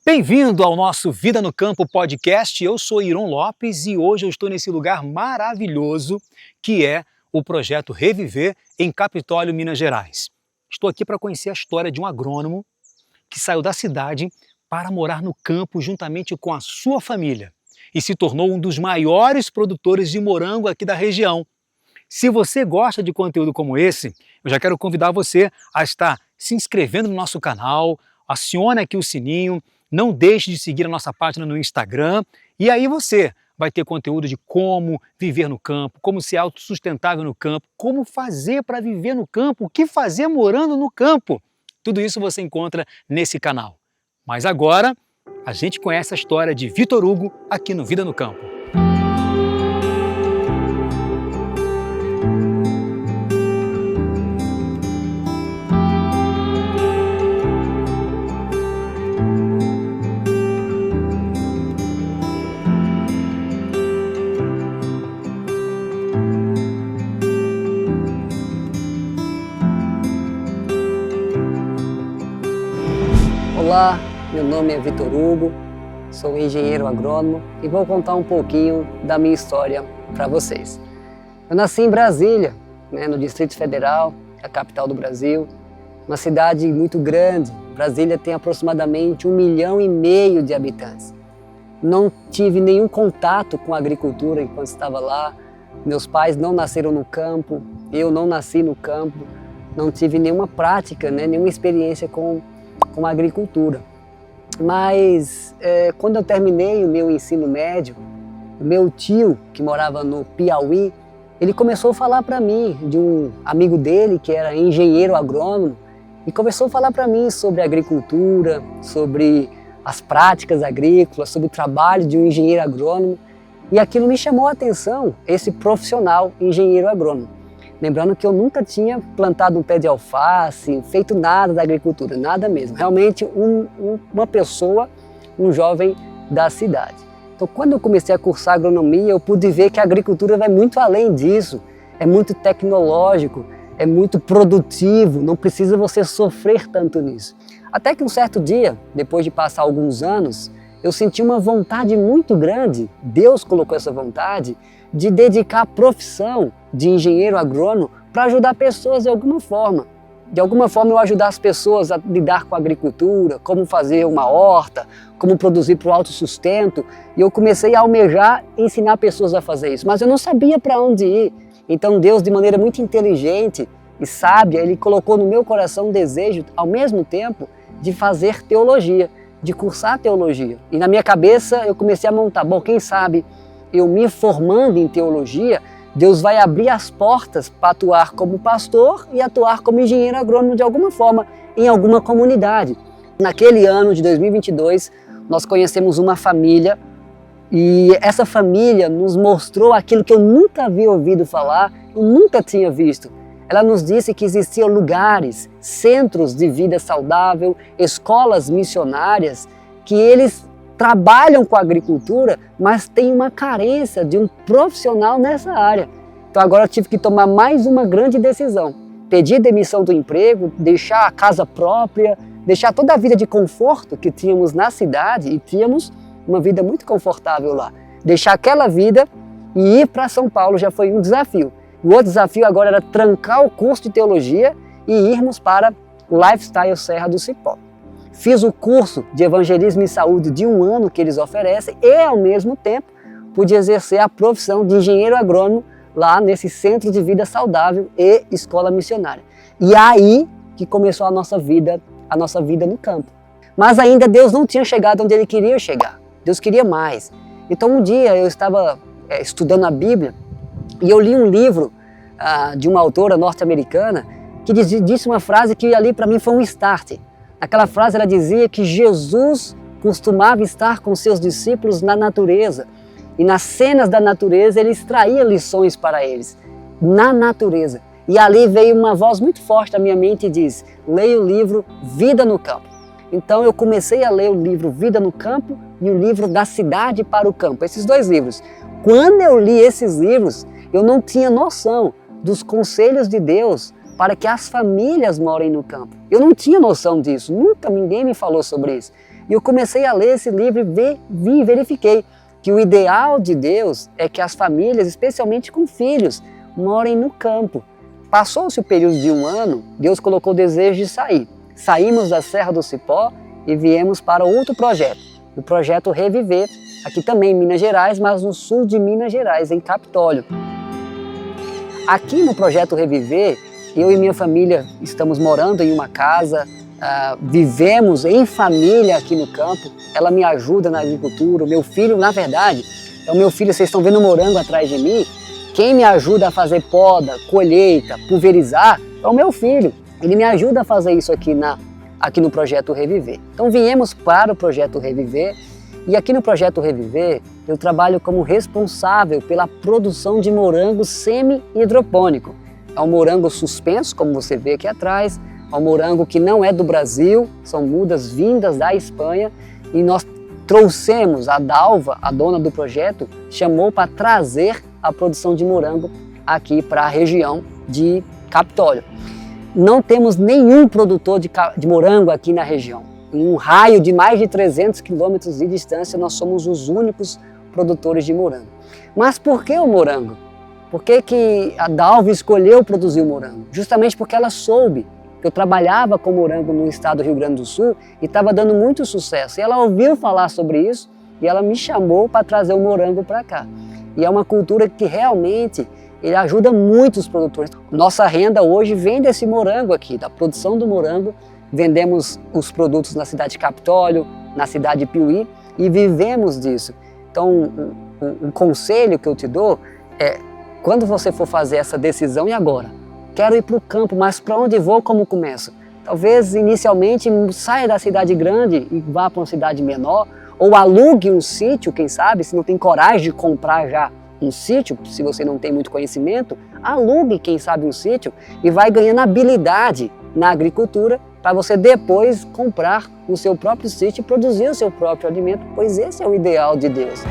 Bem-vindo ao nosso Vida no Campo podcast. Eu sou Iron Lopes e hoje eu estou nesse lugar maravilhoso que é o projeto Reviver em Capitólio, Minas Gerais. Estou aqui para conhecer a história de um agrônomo que saiu da cidade para morar no campo juntamente com a sua família e se tornou um dos maiores produtores de morango aqui da região. Se você gosta de conteúdo como esse, eu já quero convidar você a estar se inscrevendo no nosso canal, acione aqui o sininho, não deixe de seguir a nossa página no Instagram e aí você vai ter conteúdo de como viver no campo, como ser autossustentável no campo, como fazer para viver no campo, o que fazer morando no campo. Tudo isso você encontra nesse canal. Mas agora a gente conhece a história de Vitor Hugo aqui no Vida no Campo. Olá, meu nome é Vitor Hugo, sou engenheiro agrônomo e vou contar um pouquinho da minha história para vocês. Eu nasci em Brasília, no Distrito Federal, a capital do Brasil, uma cidade muito grande. Brasília tem aproximadamente 1,5 milhão de habitantes. Não tive nenhum contato com a agricultura enquanto estava lá. Meus pais não nasceram no campo, eu não nasci no campo, não tive nenhuma prática, nenhuma experiência com a agricultura. Mas quando eu terminei o meu ensino médio, o meu tio, que morava no Piauí, ele começou a falar para mim de um amigo dele que era engenheiro agrônomo e começou a falar para mim sobre agricultura, sobre as práticas agrícolas, sobre o trabalho de um engenheiro agrônomo, e aquilo me chamou a atenção, esse profissional engenheiro agrônomo. Lembrando que eu nunca tinha plantado um pé de alface, feito nada da agricultura, nada mesmo. Realmente uma pessoa, um jovem da cidade. Então quando eu comecei a cursar agronomia, eu pude ver que a agricultura vai muito além disso. É muito tecnológico, é muito produtivo, não precisa você sofrer tanto nisso. Até que um certo dia, depois de passar alguns anos, eu senti uma vontade muito grande, Deus colocou essa vontade, de dedicar a profissão de engenheiro agrônomo para ajudar pessoas de alguma forma. De alguma forma eu ajudar as pessoas a lidar com a agricultura, como fazer uma horta, como produzir para o autossustento. E eu comecei a almejar ensinar pessoas a fazer isso, mas eu não sabia para onde ir. Então Deus, de maneira muito inteligente e sábia, Ele colocou no meu coração um desejo, ao mesmo tempo, de fazer teologia, de cursar teologia. E na minha cabeça eu comecei a montar, quem sabe eu me formando em teologia, Deus vai abrir as portas para atuar como pastor e atuar como engenheiro agrônomo de alguma forma em alguma comunidade. Naquele ano de 2022, nós conhecemos uma família e essa família nos mostrou aquilo que eu nunca havia ouvido falar, eu nunca tinha visto. Ela nos disse que existiam lugares, centros de vida saudável, escolas missionárias, que eles trabalham com a agricultura, mas tem uma carência de um profissional nessa área. Então agora eu tive que tomar mais uma grande decisão. Pedir demissão do emprego, deixar a casa própria, deixar toda a vida de conforto que tínhamos na cidade, e tínhamos uma vida muito confortável lá. Deixar aquela vida e ir para São Paulo já foi um desafio. O outro desafio agora era trancar o curso de teologia e irmos para o Lifestyle Serra do Cipó. Fiz o curso de evangelismo e saúde de 1 ano que eles oferecem e, ao mesmo tempo, pude exercer a profissão de engenheiro agrônomo lá nesse centro de vida saudável e escola missionária. E aí que começou a nossa vida no campo. Mas ainda Deus não tinha chegado onde Ele queria chegar. Deus queria mais. Então um dia eu estava estudando a Bíblia e eu li um livro de uma autora norte-americana que disse uma frase que ali para mim foi um start. Naquela frase ela dizia que Jesus costumava estar com seus discípulos na natureza e nas cenas da natureza ele extraía lições para eles, na natureza. E ali veio uma voz muito forte na minha mente e diz, leia o livro Vida no Campo. Então eu comecei a ler o livro Vida no Campo e o livro Da Cidade para o Campo, esses 2 livros. Quando eu li esses livros, eu não tinha noção dos conselhos de Deus para que as famílias morem no campo. Eu não tinha noção disso, nunca ninguém me falou sobre isso. E eu comecei a ler esse livro e vi e verifiquei que o ideal de Deus é que as famílias, especialmente com filhos, morem no campo. Passou-se o período de 1 ano, Deus colocou o desejo de sair. Saímos da Serra do Cipó e viemos para outro projeto, o projeto Reviver, aqui também em Minas Gerais, mas no sul de Minas Gerais, em Capitólio. Aqui no projeto Reviver, eu e minha família estamos morando em uma casa, vivemos em família aqui no campo. Ela me ajuda na agricultura. O meu filho, na verdade, é o meu filho, vocês estão vendo o morango atrás de mim. Quem me ajuda a fazer poda, colheita, pulverizar, é o meu filho. Ele me ajuda a fazer isso aqui no Projeto Reviver. Então viemos para o Projeto Reviver e aqui no Projeto Reviver eu trabalho como responsável pela produção de morango semi-hidropônico. É um morango suspenso, como você vê aqui atrás, é um morango que não é do Brasil, são mudas vindas da Espanha e nós trouxemos a Dalva, a dona do projeto, chamou para trazer a produção de morango aqui para a região de Capitólio. Não temos nenhum produtor de morango aqui na região. Em um raio de mais de 300 quilômetros de distância, nós somos os únicos produtores de morango. Mas por que o morango? Por que a Dalva escolheu produzir o morango? Justamente porque ela soube que eu trabalhava com morango no estado do Rio Grande do Sul e estava dando muito sucesso. E ela ouviu falar sobre isso e ela me chamou para trazer o morango para cá. E é uma cultura que realmente ele ajuda muito os produtores. Nossa renda hoje vem desse morango aqui, da produção do morango. Vendemos os produtos na cidade de Capitólio, na cidade de Piuí e vivemos disso. Então, um conselho que eu te dou é, quando você for fazer essa decisão, e agora? Quero ir para o campo, mas para onde vou, como começo? Talvez inicialmente saia da cidade grande e vá para uma cidade menor, ou alugue um sítio, quem sabe, se não tem coragem de comprar já um sítio, se você não tem muito conhecimento, alugue, quem sabe, um sítio e vai ganhando habilidade na agricultura para você depois comprar o seu próprio sítio e produzir o seu próprio alimento, pois esse é o ideal de Deus.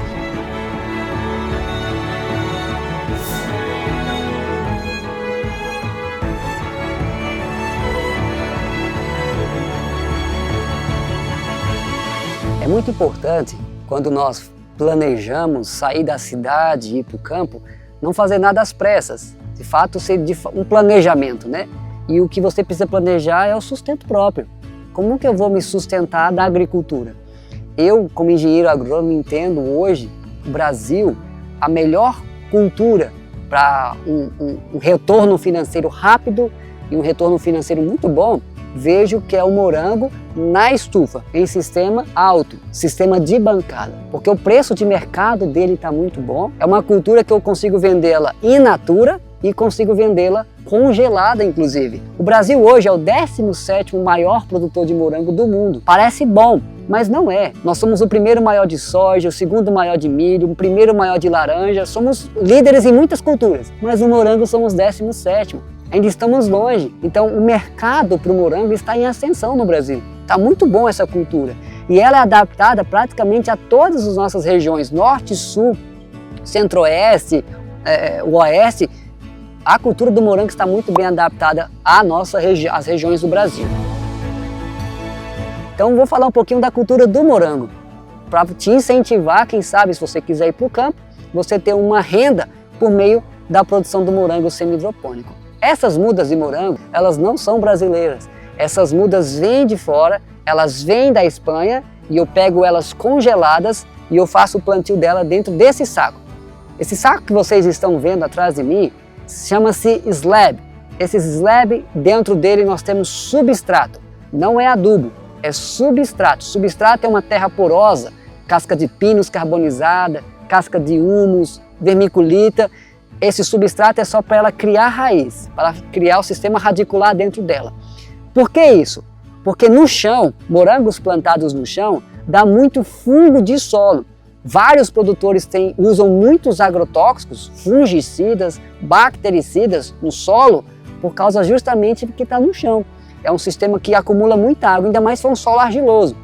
É muito importante, quando nós planejamos sair da cidade e ir para o campo, não fazer nada às pressas. De fato, ser um planejamento, né? E o que você precisa planejar é o sustento próprio. Como que eu vou me sustentar da agricultura? Eu, como engenheiro agrônomo, entendo hoje, o Brasil, a melhor cultura para um retorno financeiro rápido e um retorno financeiro muito bom, vejo que é o morango na estufa, em sistema alto, sistema de bancada. Porque o preço de mercado dele está muito bom. É uma cultura que eu consigo vendê-la in natura e consigo vendê-la congelada, inclusive. O Brasil hoje é o 17º maior produtor de morango do mundo. Parece bom, mas não é. Nós somos o primeiro maior de soja, o segundo maior de milho, o primeiro maior de laranja. Somos líderes em muitas culturas, mas no morango somos 17º. Ainda estamos longe. Então o mercado para o morango está em ascensão no Brasil. Está muito bom essa cultura. E ela é adaptada praticamente a todas as nossas regiões, norte, sul, centro-oeste, oeste. A cultura do morango está muito bem adaptada às regiões do Brasil. Então vou falar um pouquinho da cultura do morango, para te incentivar, quem sabe, se você quiser ir para o campo, você ter uma renda por meio da produção do morango semi-hidropônico. Essas mudas de morango, elas não são brasileiras. Essas mudas vêm de fora, elas vêm da Espanha e eu pego elas congeladas e eu faço o plantio dela dentro desse saco. Esse saco que vocês estão vendo atrás de mim chama-se slab. Esse slab, dentro dele nós temos substrato. Não é adubo, é substrato. Substrato é uma terra porosa, casca de pinos carbonizada, casca de humus, vermiculita. Esse substrato é só para ela criar raiz, para criar o sistema radicular dentro dela. Por que isso? Porque no chão, morangos plantados no chão, dá muito fungo de solo. Vários produtores usam muitos agrotóxicos, fungicidas, bactericidas no solo, por causa justamente porque está no chão. É um sistema que acumula muita água, ainda mais se for um solo argiloso.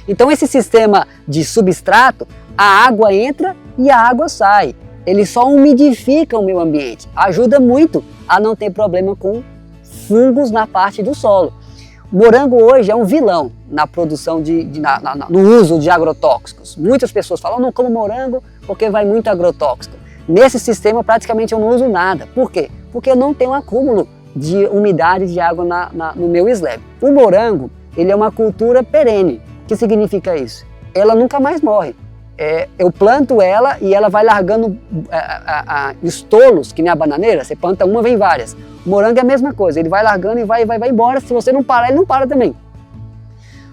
Então esse sistema de substrato, a água entra e a água sai. Ele só umidifica o meio ambiente, ajuda muito a não ter problema com fungos na parte do solo. O morango hoje é um vilão na produção, no uso de agrotóxicos. Muitas pessoas falam, não como morango porque vai muito agrotóxico. Nesse sistema praticamente eu não uso nada. Por quê? Porque eu não tenho acúmulo de umidade de água no meu slab. O morango, ele é uma cultura perene. O que significa isso? Ela nunca mais morre. Eu planto ela e ela vai largando estolos, que nem a bananeira. Você planta uma, vem várias. O morango é a mesma coisa, ele vai largando e vai embora. Se você não parar, ele não para também.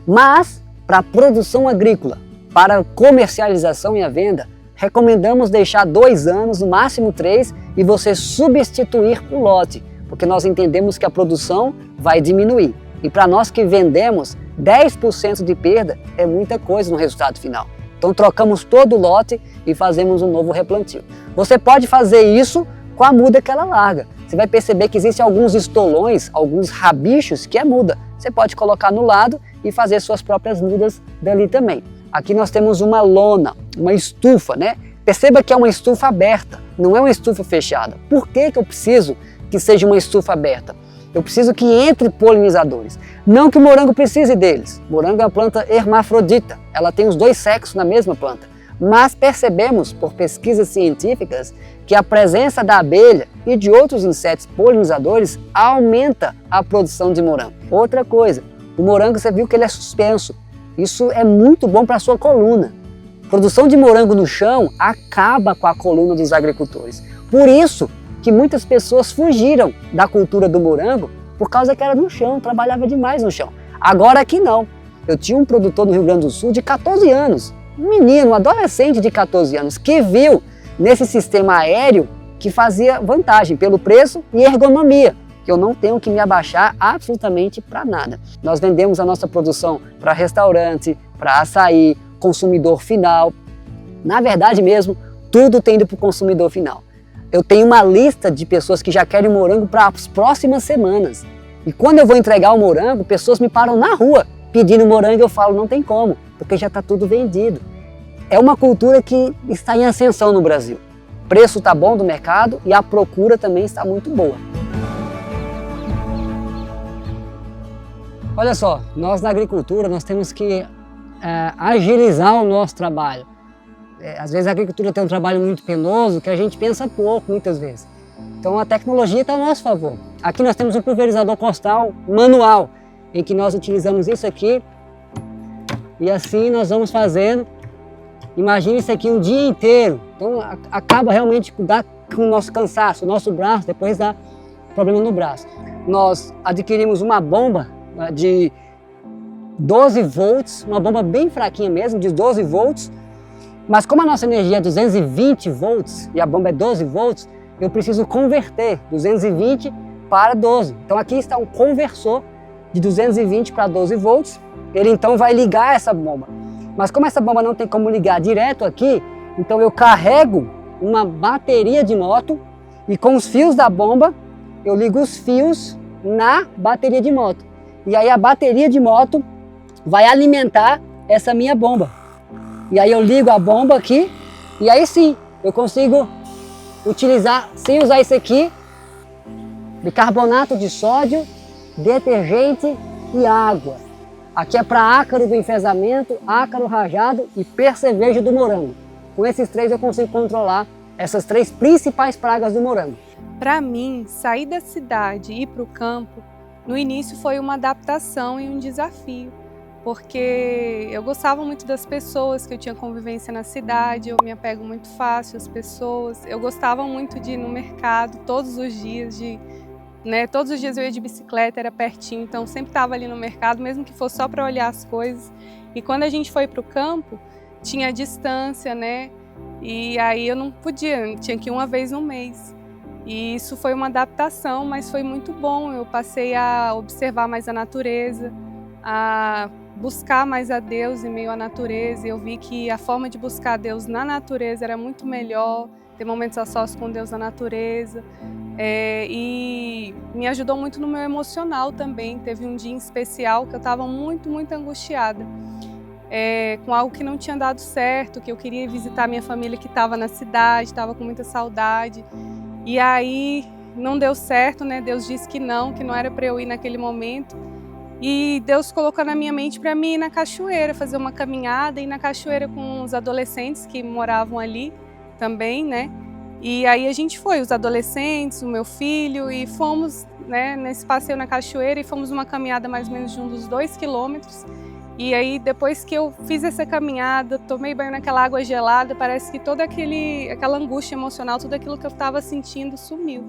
Mas, para a produção agrícola, para a comercialização e a venda, recomendamos deixar 2 anos, no máximo 3, e você substituir o lote, porque nós entendemos que a produção vai diminuir. E para nós que vendemos, 10% de perda é muita coisa no resultado final. Então trocamos todo o lote e fazemos um novo replantio. Você pode fazer isso com a muda que ela larga. Você vai perceber que existem alguns estolões, alguns rabichos que é muda. Você pode colocar no lado e fazer suas próprias mudas dali também. Aqui nós temos uma lona, uma estufa, né? Perceba que é uma estufa aberta, não é uma estufa fechada. Por que eu preciso que seja uma estufa aberta? Eu preciso que entre polinizadores. Não que o morango precise deles. O morango é uma planta hermafrodita. Ela tem os 2 sexos na mesma planta. Mas percebemos, por pesquisas científicas, que a presença da abelha e de outros insetos polinizadores aumenta a produção de morango. Outra coisa, o morango você viu que ele é suspenso. Isso é muito bom para a sua coluna. Produção de morango no chão acaba com a coluna dos agricultores. Por isso que muitas pessoas fugiram da cultura do morango por causa que era no chão, trabalhava demais no chão. Agora aqui não. Eu tinha um produtor no Rio Grande do Sul de 14 anos, um menino, um adolescente de 14 anos, que viu nesse sistema aéreo que fazia vantagem pelo preço e ergonomia, que eu não tenho que me abaixar absolutamente para nada. Nós vendemos a nossa produção para restaurante, para açaí, consumidor final. Na verdade mesmo, tudo tem ido para o consumidor final. Eu tenho uma lista de pessoas que já querem morango para as próximas semanas. E quando eu vou entregar o morango, pessoas me param na rua pedindo morango, eu falo, não tem como, porque já está tudo vendido. É uma cultura que está em ascensão no Brasil. O preço está bom do mercado e a procura também está muito boa. Olha só, nós na agricultura nós temos que agilizar o nosso trabalho. Às vezes a agricultura tem um trabalho muito penoso que a gente pensa pouco, muitas vezes. Então a tecnologia está a nosso favor. Aqui nós temos um pulverizador costal manual, em que nós utilizamos isso aqui e assim nós vamos fazendo. Imagine isso aqui um dia inteiro. Então acaba realmente com o nosso cansaço, o nosso braço, depois dá problema no braço. Nós adquirimos uma bomba de 12 volts, uma bomba bem fraquinha mesmo, de 12 volts, mas como a nossa energia é 220 volts e a bomba é 12 volts, eu preciso converter 220 para 12. Então aqui está um conversor de 220 para 12 volts, ele então vai ligar essa bomba. Mas como essa bomba não tem como ligar direto aqui, então eu carrego uma bateria de moto e com os fios da bomba, eu ligo os fios na bateria de moto. E aí a bateria de moto vai alimentar essa minha bomba. E aí eu ligo a bomba aqui e aí sim, eu consigo utilizar, sem usar isso aqui, bicarbonato de sódio, detergente e água. Aqui é para ácaro do enfesamento, ácaro rajado e percevejo do morango. Com esses 3 eu consigo controlar essas 3 principais pragas do morango. Para mim, sair da cidade e ir para o campo, no início foi uma adaptação e um desafio, porque eu gostava muito das pessoas, que eu tinha convivência na cidade, eu me apego muito fácil às pessoas, eu gostava muito de ir no mercado todos os dias, todos os dias eu ia de bicicleta, era pertinho, então sempre estava ali no mercado, mesmo que fosse só para olhar as coisas. E quando a gente foi para o campo, tinha distância, né? E aí eu não podia, tinha que ir uma vez no mês. E isso foi uma adaptação, mas foi muito bom. Eu passei a observar mais a natureza, a buscar mais a Deus em meio à natureza. Eu vi que a forma de buscar a Deus na natureza era muito melhor, ter momentos a sós com Deus na natureza. E me ajudou muito no meu emocional também. Teve um dia em especial que eu estava muito, muito angustiada, com algo que não tinha dado certo, que eu queria visitar minha família que estava na cidade, estava com muita saudade. E aí não deu certo, né? Deus disse que não era para eu ir naquele momento. E Deus colocou na minha mente para mim ir na cachoeira, fazer uma caminhada, ir na cachoeira com os adolescentes que moravam ali também, né? E aí a gente foi, os adolescentes, o meu filho, e fomos, né, nesse passeio na cachoeira, e fomos uma caminhada mais ou menos de uns 2 quilômetros. E aí depois que eu fiz essa caminhada, tomei banho naquela água gelada, parece que toda aquela angústia emocional, tudo aquilo que eu estava sentindo sumiu.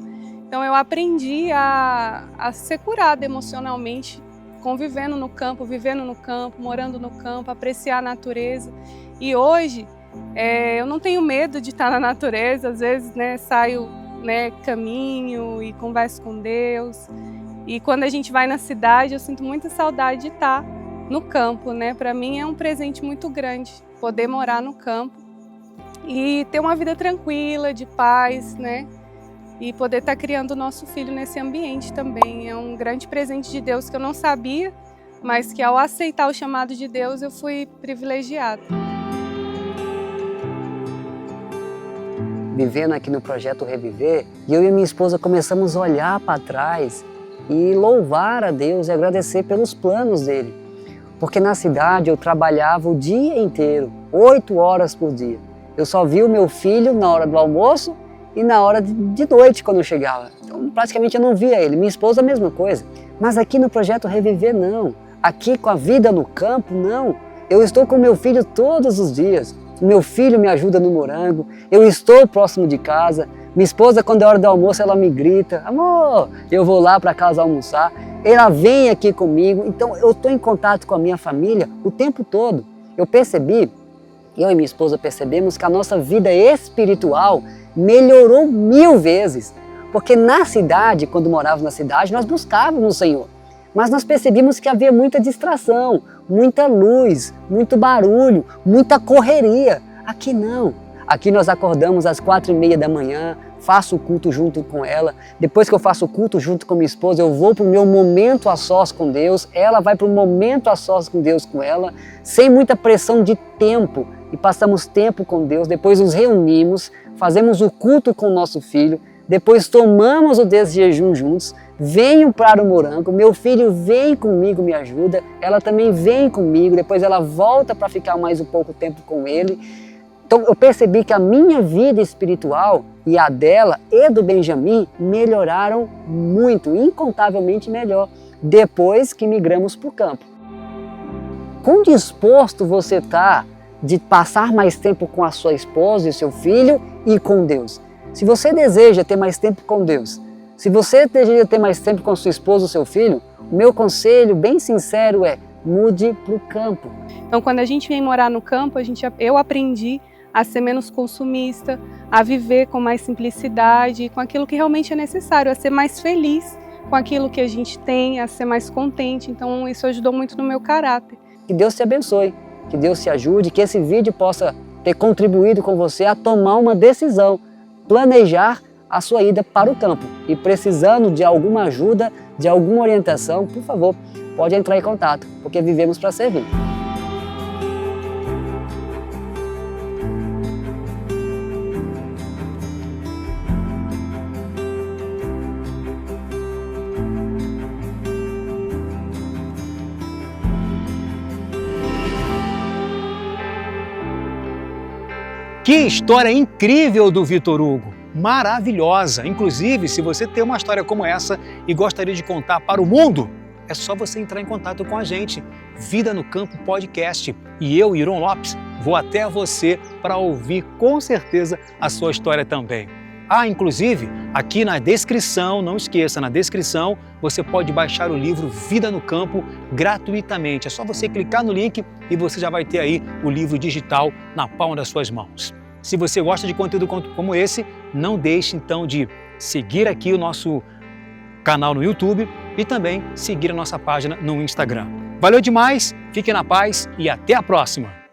Então eu aprendi a ser curada emocionalmente, convivendo no campo, vivendo no campo, morando no campo, apreciar a natureza. E hoje eu não tenho medo de estar na natureza, às vezes, né, saio, né, caminho e converso com Deus. E quando a gente vai na cidade, eu sinto muita saudade de estar no campo, né? Para mim é um presente muito grande poder morar no campo e ter uma vida tranquila, de paz, né? E poder estar criando o nosso filho nesse ambiente também. É um grande presente de Deus que eu não sabia, mas que ao aceitar o chamado de Deus eu fui privilegiada. Vivendo aqui no Projeto Reviver, eu e minha esposa começamos a olhar para trás e louvar a Deus e agradecer pelos planos dele. Porque na cidade eu trabalhava o dia inteiro, 8 horas por dia. Eu só via o meu filho na hora do almoço e na hora de noite quando eu chegava. Então praticamente eu não via ele. Minha esposa a mesma coisa. Mas aqui no Projeto Reviver não. Aqui com a vida no campo não. Eu estou com meu filho todos os dias. Meu filho me ajuda no morango. Eu estou próximo de casa. Minha esposa, quando é hora do almoço, ela me grita: amor, eu vou lá para casa almoçar. Ela vem aqui comigo. Então eu estou em contato com a minha família o tempo todo. Eu e minha esposa percebemos que a nossa vida espiritual melhorou 1000 vezes. Porque na cidade, quando morávamos na cidade, nós buscávamos o Senhor. Mas nós percebemos que havia muita distração, muita luz, muito barulho, muita correria. Aqui não. Aqui nós acordamos às 4h30 da manhã, faço o culto junto com ela. Depois que eu faço o culto junto com minha esposa, eu vou para o meu momento a sós com Deus. Ela vai para o momento a sós com Deus com ela, sem muita pressão de tempo. E passamos tempo com Deus, depois nos reunimos, fazemos o culto com o nosso filho, depois tomamos o desse jejum juntos, venho para o morango, meu filho vem comigo, me ajuda, ela também vem comigo, depois ela volta para ficar mais um pouco tempo com ele. Então eu percebi que a minha vida espiritual e a dela e do Benjamin melhoraram muito, incontavelmente melhor, depois que migramos para o campo. Quão disposto você está de passar mais tempo com a sua esposa e seu filho e com Deus? Se você deseja ter mais tempo com Deus, se você deseja ter mais tempo com a sua esposa ou seu filho, o meu conselho bem sincero é: mude para o campo. Então quando a gente vem morar no campo, eu aprendi a ser menos consumista, a viver com mais simplicidade, com aquilo que realmente é necessário, a ser mais feliz com aquilo que a gente tem, a ser mais contente. Então isso ajudou muito no meu caráter. Que Deus te abençoe, que Deus te ajude, que esse vídeo possa ter contribuído com você a tomar uma decisão, planejar a sua ida para o campo. E precisando de alguma ajuda, de alguma orientação, por favor, pode entrar em contato, porque vivemos para servir. Que história incrível do Vitor Hugo! Maravilhosa! Inclusive, se você tem uma história como essa e gostaria de contar para o mundo, é só você entrar em contato com a gente. Vida no Campo Podcast. E eu, Iron Lopes, vou até você para ouvir com certeza a sua história também. Inclusive, aqui na descrição, não esqueça, na descrição você pode baixar o livro Vida no Campo gratuitamente. É só você clicar no link e você já vai ter aí o livro digital na palma das suas mãos. Se você gosta de conteúdo como esse, não deixe então de seguir aqui o nosso canal no YouTube e também seguir a nossa página no Instagram. Valeu demais, fique na paz e até a próxima!